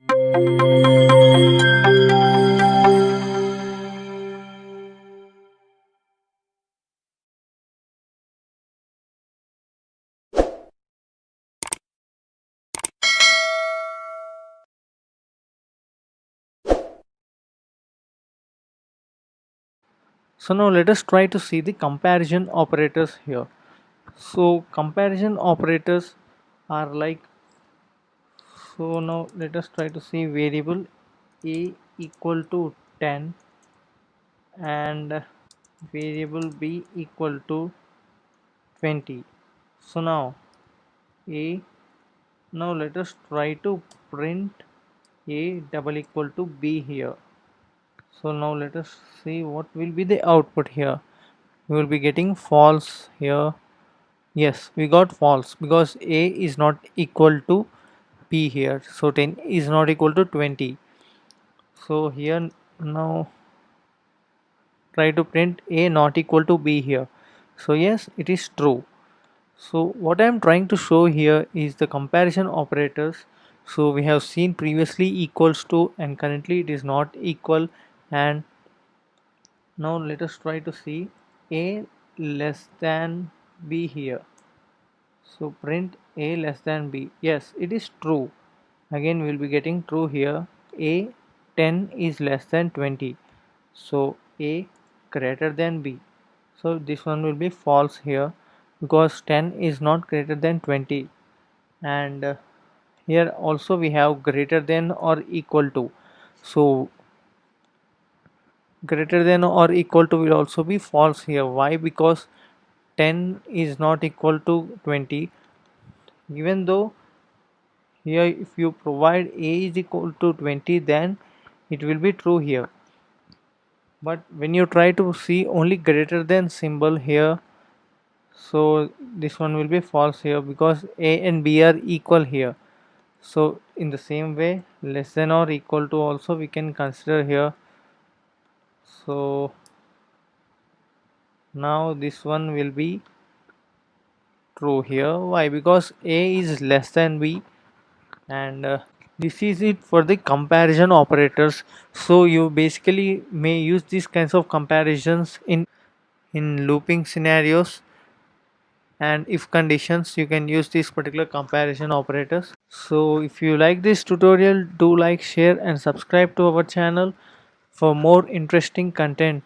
So now let us try to see the comparison operators here. So comparison operators are like, so now let us try to see variable a equal to 10 and variable b equal to 20. So a now let us try to print a double equal to b here. So now let us see what will be the output here. We will be getting false here. Yes, we got false because a is not equal to b here. So 10 is not equal to 20. So here now try to print a not equal to b here. So yes, it is true. So what I am trying to show here is the comparison operators. So we have seen previously equals to, and currently it is not equal. And now let us try to see a less than b here. So print a less than b. Yes, it is true. Again we'll be getting true here. A 10 is less than 20. So a greater than b. So this one will be false here because 10 is not greater than 20. And here also we have greater than or equal to. So greater than or equal to will also be false here. Why? Because 10 is not equal to 20, even though here if you provide a is equal to 20 then it will be true here, but when you try to see only greater than symbol here, so this one will be false here because a and b are equal here. So in the same way less than or equal to also we can consider here. So now this one will be true here. Why? Because a is less than b. And this is it for the comparison operators. So you basically may use these kinds of comparisons in looping scenarios, and if conditions you can use these particular comparison operators. So if you like this tutorial, do like, share and subscribe to our channel for more interesting content.